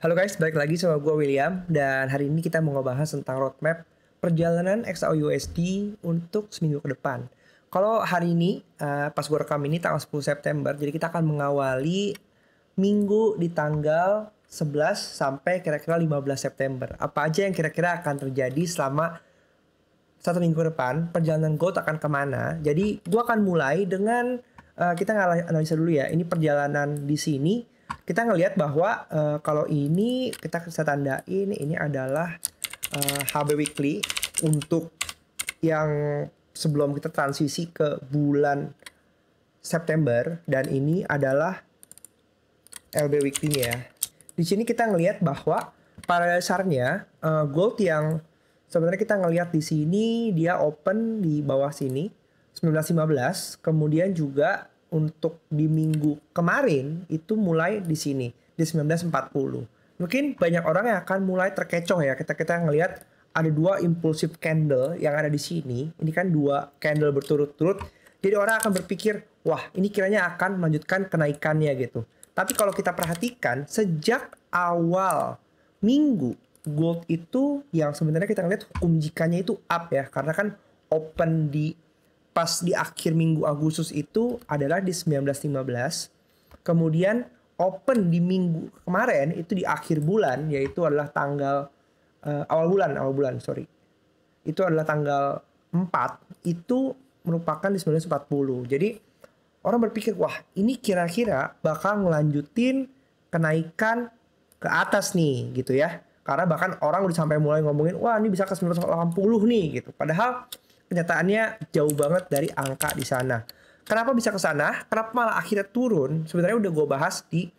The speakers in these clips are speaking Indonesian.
Halo guys, balik lagi sama gue William. Dan hari ini kita mau ngebahas tentang roadmap perjalanan XAUUSD untuk seminggu ke depan. Kalau hari ini, pas gue rekam ini tanggal 10 September, jadi kita akan mengawali minggu di tanggal 11 sampai kira-kira 15 September. Apa aja yang kira-kira akan terjadi selama satu minggu ke depan, perjalanan gold akan kemana. Jadi gue akan mulai dengan, kita analisa dulu ya, ini perjalanan di sini. Kita ngelihat bahwa kalau ini kita bisa tandain ini adalah HB Weekly untuk yang sebelum kita transisi ke bulan September, dan ini adalah LB Weekly-nya ya. Di sini kita ngelihat bahwa pada dasarnya gold yang sebenarnya kita ngelihat di sini dia open di bawah sini 19.15, kemudian juga untuk di minggu kemarin itu mulai di sini di 19.40. Mungkin banyak orang yang akan mulai terkecoh ya, kita ngelihat ada dua impulsive candle yang ada di sini. Ini kan dua candle berturut-turut. Jadi orang akan berpikir, wah ini kiranya akan melanjutkan kenaikannya gitu. Tapi kalau kita perhatikan sejak awal minggu gold itu yang sebenarnya kita ngelihat hukum jikanya itu up ya, karena kan open di pas di akhir minggu Agustus itu adalah di 19.15. Kemudian open di minggu kemarin itu di akhir bulan, yaitu adalah tanggal awal bulan, sorry. Itu adalah tanggal 4, itu merupakan di 19.40. Jadi orang berpikir, wah ini kira-kira bakal ngelanjutin kenaikan ke atas nih gitu ya. Karena bahkan orang udah sampai mulai ngomongin, wah ini bisa ke 1980 nih gitu. Padahal kenyataannya jauh banget dari angka di sana. Kenapa bisa ke sana? Kenapa malah akhirnya turun? Sebenarnya udah gue bahas di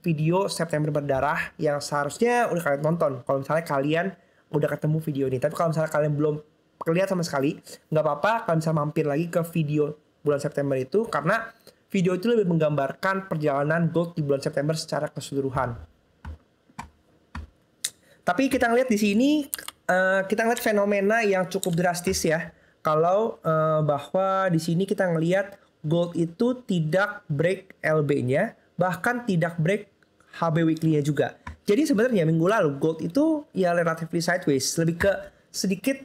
video September Berdarah yang seharusnya udah kalian tonton. Kalau misalnya kalian udah ketemu video ini. Tapi kalau misalnya kalian belum kelihatan sama sekali, nggak apa-apa, kalian bisa mampir lagi ke video bulan September itu. Karena video itu lebih menggambarkan perjalanan gold di bulan September secara keseluruhan. Tapi kita ngeliat di sini, kita ngeliat fenomena yang cukup drastis ya. Kalau bahwa di sini kita ngelihat gold itu tidak break LB-nya, bahkan tidak break HB Weekly-nya juga. Jadi sebenarnya minggu lalu gold itu ya relatively sideways, lebih ke sedikit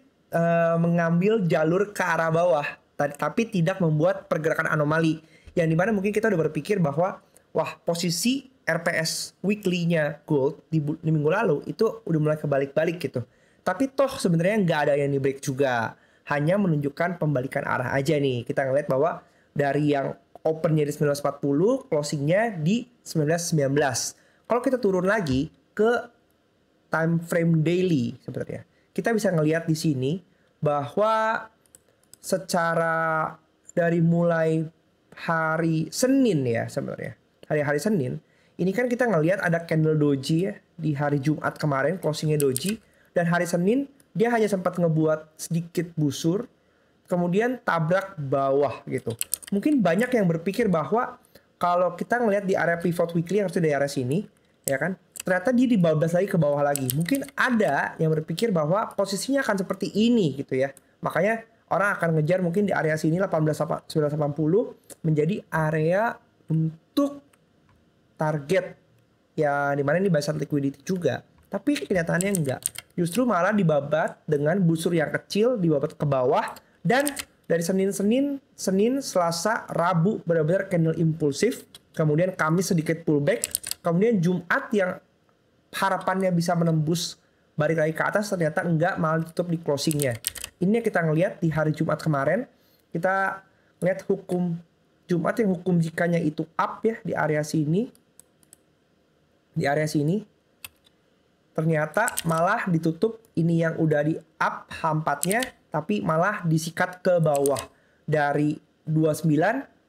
mengambil jalur ke arah bawah, tapi tidak membuat pergerakan anomali. Yang dimana mungkin kita udah berpikir bahwa wah posisi RPS Weekly-nya gold di minggu lalu itu udah mulai kebalik-balik gitu. Tapi toh sebenarnya nggak ada yang di break juga. Hanya menunjukkan pembalikan arah aja nih. Kita ngeliat bahwa dari yang opennya di 1940, closingnya di 1919. Kalau kita turun lagi ke time frame daily sebenarnya, kita bisa ngeliat di sini bahwa secara dari mulai hari Senin ya sebenarnya, hari-hari Senin, ini kan kita ngeliat ada candle doji ya di hari Jumat kemarin, closingnya doji, dan hari Senin dia hanya sempat ngebuat sedikit busur, kemudian tabrak bawah gitu. Mungkin banyak yang berpikir bahwa kalau kita ngelihat di area pivot weekly yang harusnya di area sini, ya kan, ternyata dia dibablas lagi ke bawah lagi. Mungkin ada yang berpikir bahwa posisinya akan seperti ini gitu ya. Makanya orang akan ngejar mungkin di area sini 1980 menjadi area untuk target ya, dimana ini buy side liquidity juga. Tapi kenyataannya enggak. Justru malah dibabat dengan busur yang kecil, dibabat ke bawah. Dan dari Senin, Selasa, Rabu benar-benar candle impulsif. Kemudian Kamis sedikit pullback. Kemudian Jumat yang harapannya bisa menembus balik lagi ke atas, ternyata enggak, malah tutup di closingnya. Ini yang kita ngelihat di hari Jumat kemarin. Kita lihat hukum Jumat yang hukum jikanya itu up ya di area sini. Di area sini. Ternyata malah ditutup ini yang udah di up H4-nya, tapi malah disikat ke bawah dari 29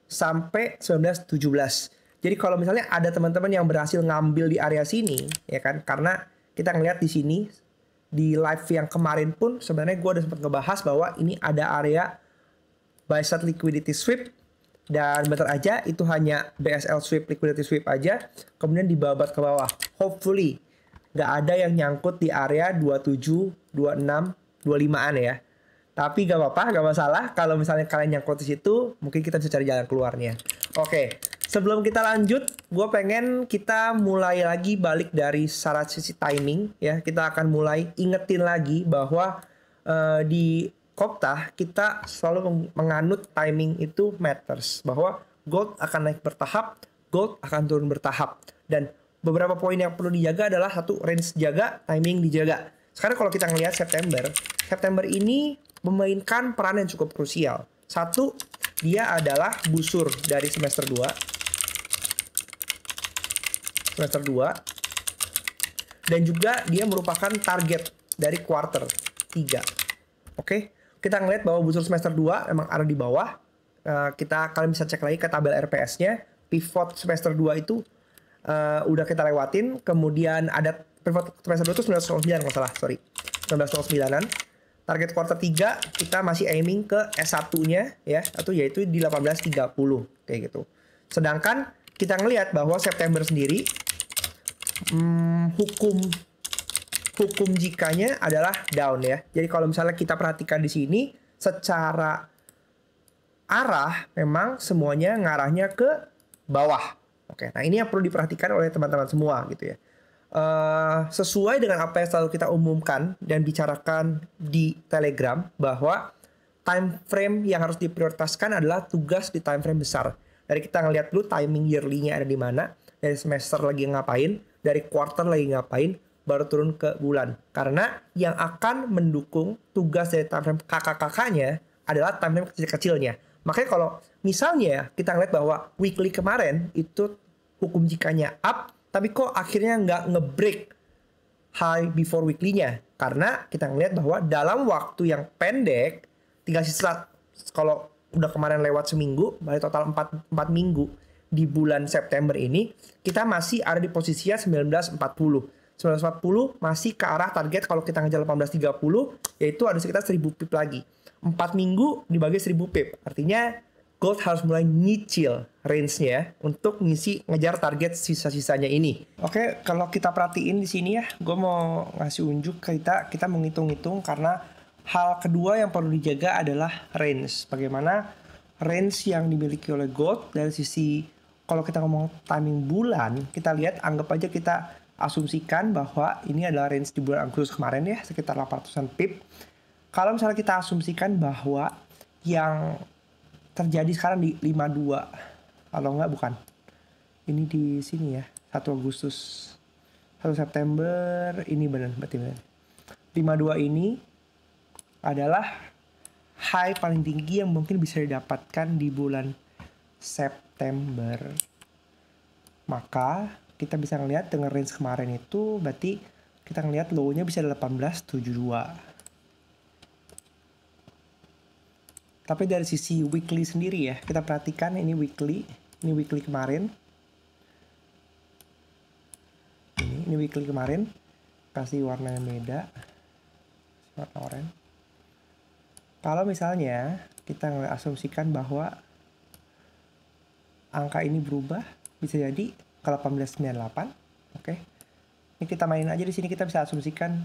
sampai 19.17. Jadi kalau misalnya ada teman-teman yang berhasil ngambil di area sini, ya kan, karena kita ngelihat di sini di live yang kemarin pun sebenarnya gue udah sempat ngebahas bahwa ini ada area buy side liquidity sweep, dan bener aja itu hanya BSL sweep, liquidity sweep aja, kemudian dibabat ke bawah. Hopefully nggak ada yang nyangkut di area 27, 26, 25-an ya. Tapi gak apa-apa, gak masalah. Kalau misalnya kalian nyangkut di situ, mungkin kita bisa cari jalan keluarnya. Oke, Sebelum kita lanjut, gue pengen kita mulai lagi balik dari secara sisi timing ya. Kita akan mulai ingetin lagi bahwa di Kopta kita selalu menganut timing itu matters. Bahwa gold akan naik bertahap, gold akan turun bertahap. Dan beberapa poin yang perlu dijaga adalah satu, range jaga, timing dijaga. Sekarang kalau kita ngelihat September ini memainkan peran yang cukup krusial. Satu, dia adalah busur dari semester 2. Dan juga dia merupakan target dari quarter 3. Oke, kita ngeliat bahwa busur semester 2 memang ada di bawah. Kalian bisa cek lagi ke tabel RPS-nya. Pivot semester 2 itu udah kita lewatin. Kemudian ada pivot semester 2 itu 1909 kalau salah, sorry. 1909-an. Target quarter 3 kita masih aiming ke S1-nya ya, atau yaitu di 1830 kayak gitu. Sedangkan kita ngelihat bahwa September sendiri hukum jikanya adalah down ya. Jadi kalau misalnya kita perhatikan di sini secara arah memang semuanya ngarahnya ke bawah. Oke, nah ini yang perlu diperhatikan oleh teman-teman semua gitu ya. Sesuai dengan apa yang selalu kita umumkan dan bicarakan di Telegram bahwa time frame yang harus diprioritaskan adalah tugas di time frame besar. Dari kita ngelihat dulu timing yearly-nya ada di mana, dari semester lagi ngapain, dari quarter lagi ngapain, baru turun ke bulan. Karena yang akan mendukung tugas dari time frame kakak-kakaknya adalah time frame kecil-kecilnya. Makanya kalau misalnya kita ngeliat bahwa weekly kemarin itu hukum jikanya up, tapi kok akhirnya nggak nge-break high before weekly-nya. Karena kita ngeliat bahwa dalam waktu yang pendek, tinggal sisa, kalau udah kemarin lewat seminggu, berarti total 4 minggu di bulan September ini, kita masih ada di posisinya 1940. 1940 masih ke arah target kalau kita ngejar 1830, yaitu ada sekitar 1000 pip lagi. 4 minggu dibagi 1000 pip. Artinya gold harus mulai nyicil range-nya untuk ngejar target sisa-sisanya ini. Oke, kalau kita perhatiin di sini ya, gue mau ngasih unjuk kita menghitung-hitung karena hal kedua yang perlu dijaga adalah range. Bagaimana range yang dimiliki oleh gold dari sisi, kalau kita ngomong timing bulan, kita lihat, anggap aja kita asumsikan bahwa ini adalah range di bulan Agustus kemarin ya, sekitar 800-an pip. Kalau misalnya kita asumsikan bahwa yang terjadi sekarang di 52, kalau enggak bukan. Ini di sini ya, 1 Agustus. 1 September, ini benar, berarti benar. 52 ini adalah high paling tinggi yang mungkin bisa didapatkan di bulan September. Maka kita bisa ngelihat dengan range kemarin itu berarti kita ngelihat low-nya bisa 1872. Tapi dari sisi weekly sendiri ya, kita perhatikan ini weekly kemarin. Ini weekly kemarin, kasih warnanya beda, warna oranye. Kalau misalnya kita asumsikan bahwa angka ini berubah, bisa jadi ke 1898, oke. Ini kita mainin aja di sini, kita bisa asumsikan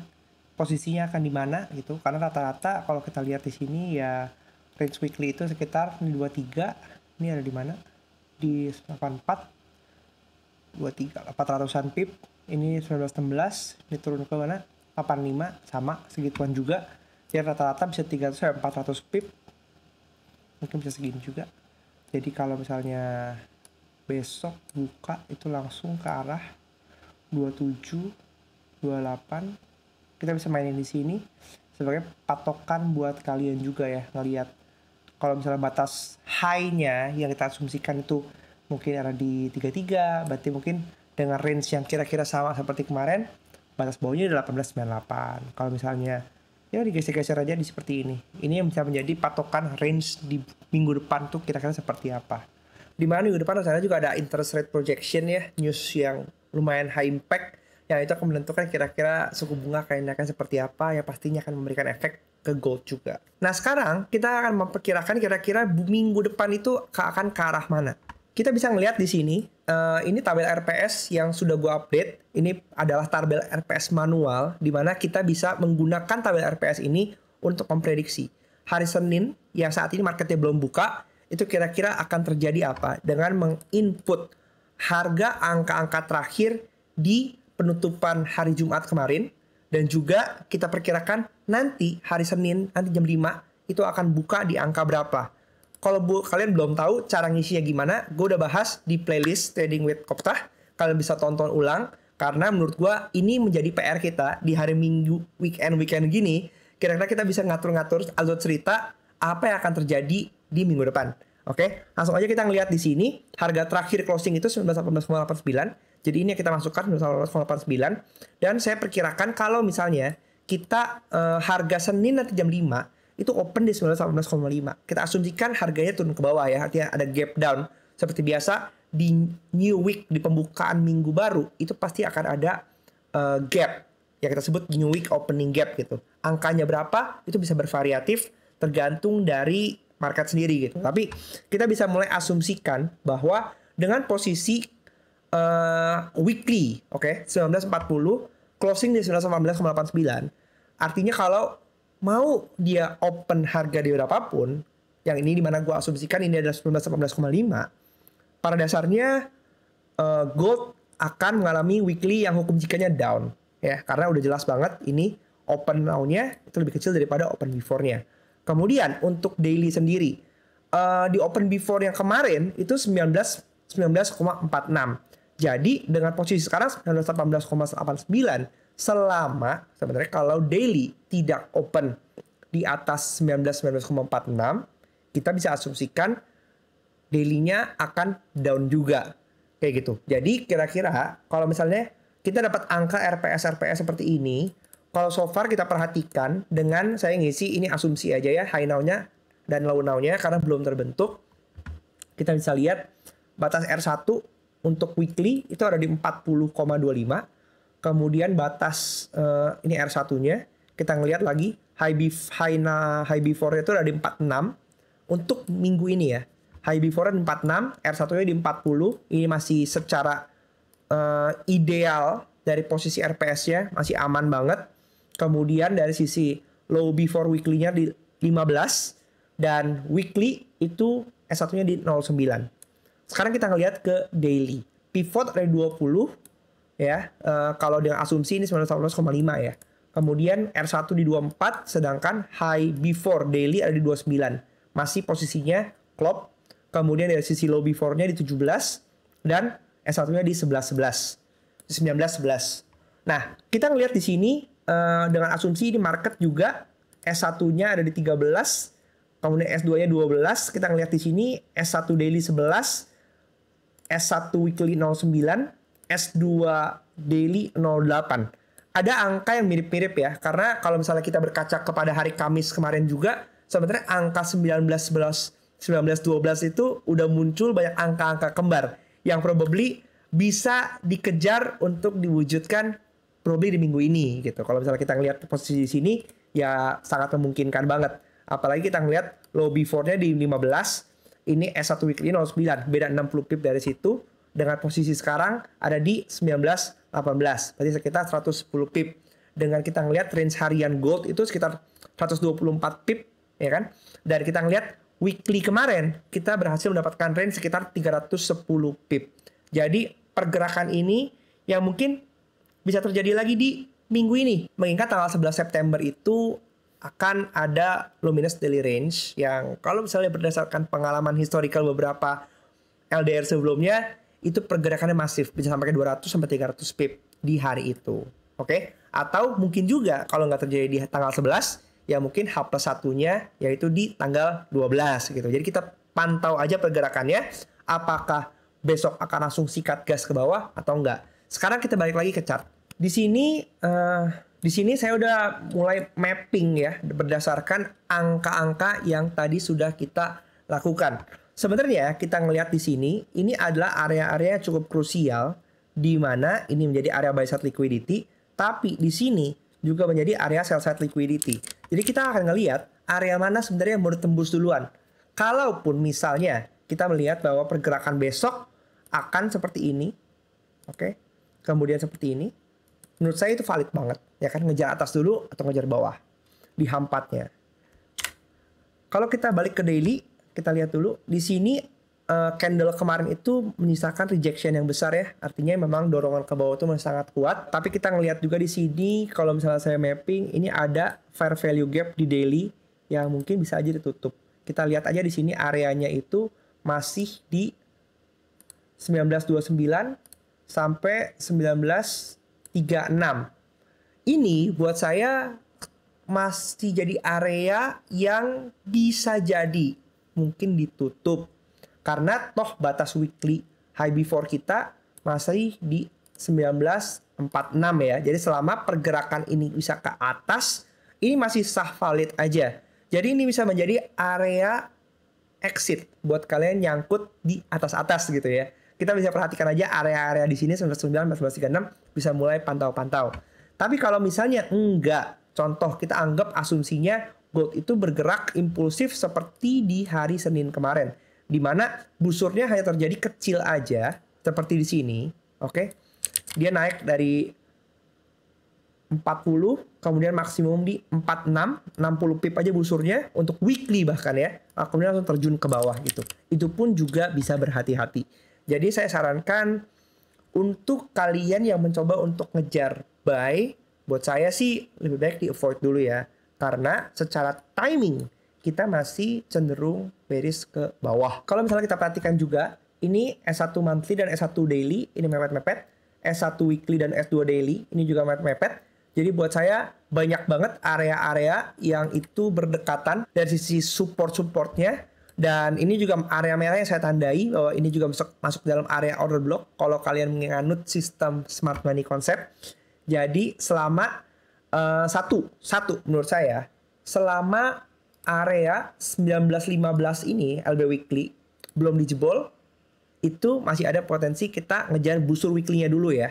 posisinya akan di mana gitu. Karena rata-rata kalau kita lihat di sini ya range weekly itu sekitar ini 23, ini ada di mana? Di 84, 23, 400-an pip. Ini 1916, ini turun ke mana? 85, sama segituan juga. Ya rata-rata bisa 300-400 pip. Mungkin bisa segini juga. Jadi kalau misalnya besok buka itu langsung ke arah 27, 28. Kita bisa mainin di sini sebagai patokan buat kalian juga ya, ngelihat kalau misalnya batas high-nya yang kita asumsikan itu mungkin ada di 33, berarti mungkin dengan range yang kira-kira sama seperti kemarin, batas bawahnya di 1898. Kalau misalnya ya digeser-geser aja di seperti ini. Ini yang bisa menjadi patokan range di minggu depan tuh kira-kira seperti apa. Di mana minggu depan sana juga ada interest rate projection ya, news yang lumayan high impact, yang itu akan menentukan kira-kira suku bunga akan dinaikkan seperti apa, yang pastinya akan memberikan efek ke gold juga. Nah sekarang kita akan memperkirakan kira-kira minggu depan itu akan ke arah mana. Kita bisa ngelihat di sini, ini tabel RPS yang sudah gue update. Ini adalah tabel RPS manual, di mana kita bisa menggunakan tabel RPS ini untuk memprediksi. Hari Senin, yang saat ini marketnya belum buka, itu kira-kira akan terjadi apa dengan menginput harga angka-angka terakhir di penutupan hari Jumat kemarin, dan juga kita perkirakan nanti hari Senin, nanti jam 5 itu akan buka di angka berapa. Kalau kalian belum tahu cara ngisinya gimana, gue udah bahas di playlist Trading with Koptah. Kalian bisa tonton ulang, karena menurut gue ini menjadi PR kita di hari Minggu, weekend gini. Kira-kira kita bisa ngatur-ngatur alur cerita apa yang akan terjadi di minggu depan. Oke, langsung aja kita ngelihat di sini harga terakhir closing itu 19.18,89. Jadi ini yang kita masukkan 19.89, dan saya perkirakan kalau misalnya kita harga Senin nanti jam 5 itu open di 19.18,5. Kita asumsikan harganya turun ke bawah ya, artinya ada gap down seperti biasa di new week, di pembukaan minggu baru itu pasti akan ada gap yang kita sebut new week opening gap gitu. Angkanya berapa itu bisa bervariatif tergantung dari market sendiri gitu. Tapi kita bisa mulai asumsikan bahwa dengan posisi weekly, oke, 1940 closing di 1918,89. Artinya kalau mau dia open harga di berapapun, yang ini dimana gue asumsikan ini adalah 1918,5, pada dasarnya gold akan mengalami weekly yang hukum jikanya down ya, karena udah jelas banget ini open now-nya itu lebih kecil daripada open before-nya. Kemudian untuk daily sendiri di open before yang kemarin itu 19,46. Jadi dengan posisi sekarang 1918,89, selama sebenarnya kalau daily tidak open di atas 19,46, kita bisa asumsikan daily-nya akan down juga kayak gitu. Jadi kira-kira kalau misalnya kita dapat angka RPS seperti ini, kalau so far kita perhatikan dengan saya ngisi ini asumsi aja ya, high now-nya dan low now-nya karena belum terbentuk. Kita bisa lihat batas R1 untuk weekly itu ada di 40,25. Kemudian batas ini R1-nya kita ngelihat lagi high before itu ada di 46 untuk minggu ini ya. High before 46, R1-nya di 40. Ini masih secara ideal dari posisi RPS-nya, masih aman banget. Kemudian dari sisi low before weekly-nya di 15, dan weekly itu S1-nya di 09. Sekarang kita ngelihat ke daily. Pivot ada di 20 ya. Kalau dengan asumsi ini 19,5 ya. Kemudian R1 di 24, sedangkan high before daily ada di 29. Masih posisinya klop. Kemudian dari sisi low before-nya di 17 dan S1-nya di 19,11. Nah, kita ngelihat di sini dengan asumsi di market juga S1-nya ada di 13, kemudian S2-nya 12. Kita ngelihat di sini S1 daily 11, S1 weekly 09, S2 daily 08. Ada angka yang mirip-mirip ya, karena kalau misalnya kita berkaca kepada hari Kamis kemarin juga, sebenarnya angka 1912 itu udah muncul banyak angka-angka kembar yang probably bisa dikejar untuk diwujudkan probably di minggu ini gitu. Kalau misalnya kita ngelihat posisi di sini ya sangat memungkinkan banget. Apalagi kita ngelihat low before-nya di 15, ini S1 weekly 09, beda 60 pip dari situ. Dengan posisi sekarang ada di 19,18, berarti sekitar 110 pip. Dengan kita ngelihat range harian gold itu sekitar 124 pip, ya kan? Dan kita ngelihat weekly kemarin kita berhasil mendapatkan range sekitar 310 pip. Jadi pergerakan ini yang mungkin bisa terjadi lagi di minggu ini. Mengingat tanggal 11 September itu akan ada luminous daily range yang kalau misalnya berdasarkan pengalaman historical beberapa LDR sebelumnya, itu pergerakannya masif, bisa sampai ke 200 sampai 300 pip di hari itu. Oke? Atau mungkin juga kalau nggak terjadi di tanggal 11, ya mungkin H+1-nya yaitu di tanggal 12 gitu. Jadi kita pantau aja pergerakannya, apakah besok akan langsung sikat gas ke bawah atau enggak. Sekarang kita balik lagi ke chart. Di sini saya udah mulai mapping ya berdasarkan angka-angka yang tadi sudah kita lakukan. Sebenarnya kita ngelihat di sini, ini adalah area-area cukup krusial di mana ini menjadi area buy side liquidity, tapi di sini juga menjadi area sell side liquidity. Jadi kita akan ngelihat area mana sebenarnya yang mau ditembus duluan. Kalaupun misalnya kita melihat bahwa pergerakan besok akan seperti ini, oke, kemudian seperti ini, menurut saya itu valid banget, ya kan, ngejar atas dulu atau ngejar bawah di H4-nya. Kalau kita balik ke daily, kita lihat dulu. Di sini candle kemarin itu menyisakan rejection yang besar ya. Artinya memang dorongan ke bawah itu masih sangat kuat. Tapi kita ngelihat juga di sini kalau misalnya saya mapping, ini ada fair value gap di daily yang mungkin bisa aja ditutup. Kita lihat aja di sini areanya itu masih di 1929 sampai 1936. Ini buat saya masih jadi area yang bisa jadi mungkin ditutup. Karena toh batas weekly high before kita masih di 1946 ya. Jadi selama pergerakan ini bisa ke atas, ini masih sah valid aja. Jadi ini bisa menjadi area exit buat kalian nyangkut di atas-atas gitu ya. Kita bisa perhatikan aja area-area di sini 1936, 1936 bisa mulai pantau-pantau. Tapi kalau misalnya enggak, contoh kita anggap asumsinya gold itu bergerak impulsif seperti di hari Senin kemarin, di mana busurnya hanya terjadi kecil aja seperti di sini, oke? Dia naik dari 40 kemudian maksimum di 46, 60 pip aja busurnya untuk weekly bahkan ya. Kemudian langsung terjun ke bawah gitu. Itu pun juga bisa berhati-hati. Jadi saya sarankan untuk kalian yang mencoba untuk ngejar buy, buat saya sih lebih baik di avoid dulu ya. Karena secara timing kita masih cenderung bearish ke bawah. Kalau misalnya kita perhatikan juga, ini S1 monthly dan S1 daily, ini mepet-mepet. S1 weekly dan S2 daily, ini juga mepet-mepet. Jadi buat saya banyak banget area-area yang itu berdekatan dari sisi support-supportnya. Dan ini juga area merah yang saya tandai bahwa ini juga masuk dalam area order block kalau kalian menganut sistem smart money concept. Jadi selama satu menurut saya, selama area 1915 ini LB weekly belum dijebol, itu masih ada potensi kita ngejar busur weekly-nya dulu ya.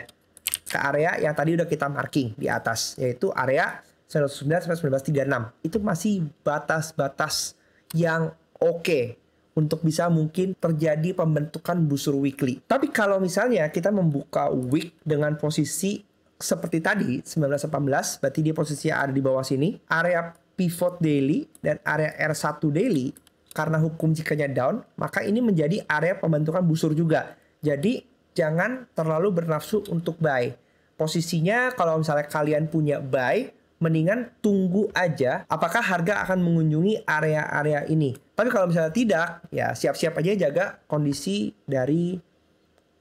Ke area yang tadi udah kita marking di atas, yaitu area 1909-1936. Itu masih batas-batas yang oke untuk bisa mungkin terjadi pembentukan busur weekly. Tapi kalau misalnya kita membuka week dengan posisi seperti tadi 1918, berarti dia posisinya ada di bawah sini, area pivot daily dan area R1 daily, karena hukum jikanya down, maka ini menjadi area pembentukan busur juga. Jadi jangan terlalu bernafsu untuk buy. Posisinya kalau misalnya kalian punya buy, mendingan tunggu aja apakah harga akan mengunjungi area-area ini. Tapi kalau misalnya tidak, ya siap-siap aja jaga kondisi dari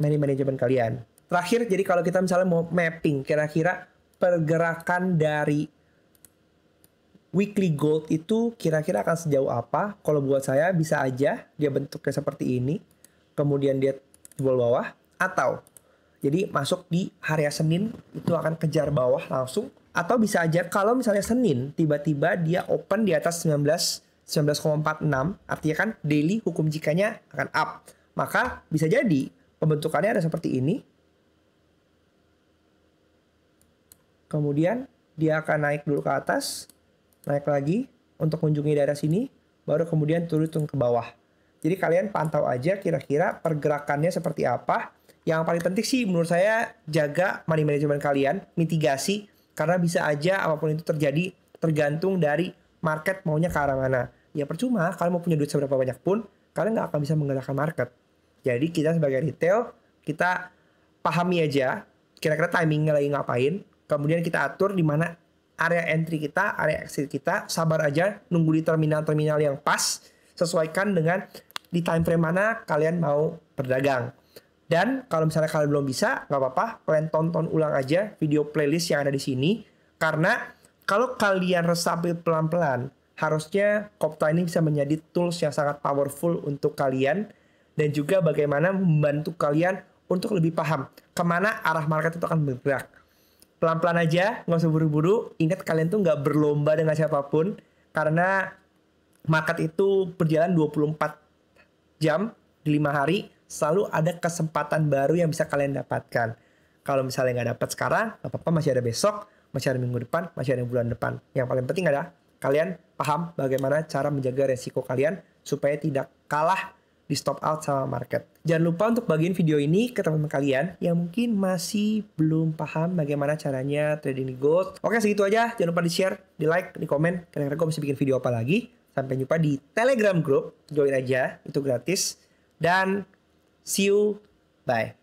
money management kalian. Terakhir, jadi kalau kita misalnya mau mapping kira-kira pergerakan dari weekly gold itu kira-kira akan sejauh apa? Kalau buat saya bisa aja dia bentuknya seperti ini, kemudian dia jebol bawah, atau jadi masuk di area Senin itu akan kejar bawah langsung. Atau bisa aja kalau misalnya Senin tiba-tiba dia open di atas 19,46, artinya kan daily hukum jikanya akan up. Maka bisa jadi pembentukannya ada seperti ini. Kemudian dia akan naik dulu ke atas, naik lagi untuk mengunjungi daerah sini, baru kemudian turun ke bawah. Jadi kalian pantau aja kira-kira pergerakannya seperti apa. Yang paling penting sih menurut saya jaga money management kalian, mitigasi. Karena bisa aja apapun itu terjadi tergantung dari market maunya ke arah mana. Ya percuma, kalian mau punya duit seberapa banyak pun, kalian nggak akan bisa menggerakkan market. Jadi kita sebagai retail, kita pahami aja kira-kira timingnya lagi ngapain. Kemudian kita atur di mana area entry kita, area exit kita. Sabar aja, nunggu di terminal-terminal yang pas. Sesuaikan dengan di time frame mana kalian mau berdagang. Dan kalau misalnya kalian belum bisa, nggak apa-apa, kalian tonton ulang aja video playlist yang ada di sini. Karena kalau kalian resapi pelan-pelan, harusnya Kopta ini bisa menjadi tools yang sangat powerful untuk kalian. Dan juga bagaimana membantu kalian untuk lebih paham kemana arah market itu akan bergerak. Pelan-pelan aja, nggak usah buru-buru. Ingat kalian tuh nggak berlomba dengan siapapun. Karena market itu berjalan 24 jam di 5 hari. Selalu ada kesempatan baru yang bisa kalian dapatkan. Kalau misalnya nggak dapat sekarang, nggak apa-apa, masih ada besok, masih ada minggu depan, masih ada bulan depan. Yang paling penting adalah kalian paham bagaimana cara menjaga resiko kalian supaya tidak kalah di stop out sama market. Jangan lupa untuk bagiin video ini ke teman-teman kalian yang mungkin masih belum paham bagaimana caranya trading di gold. Oke, segitu aja. Jangan lupa di-share, di-like, di komen. Kira-kira gue bisa bikin video apa lagi. Sampai jumpa di Telegram Group, join aja, itu gratis. Dan see you, bye.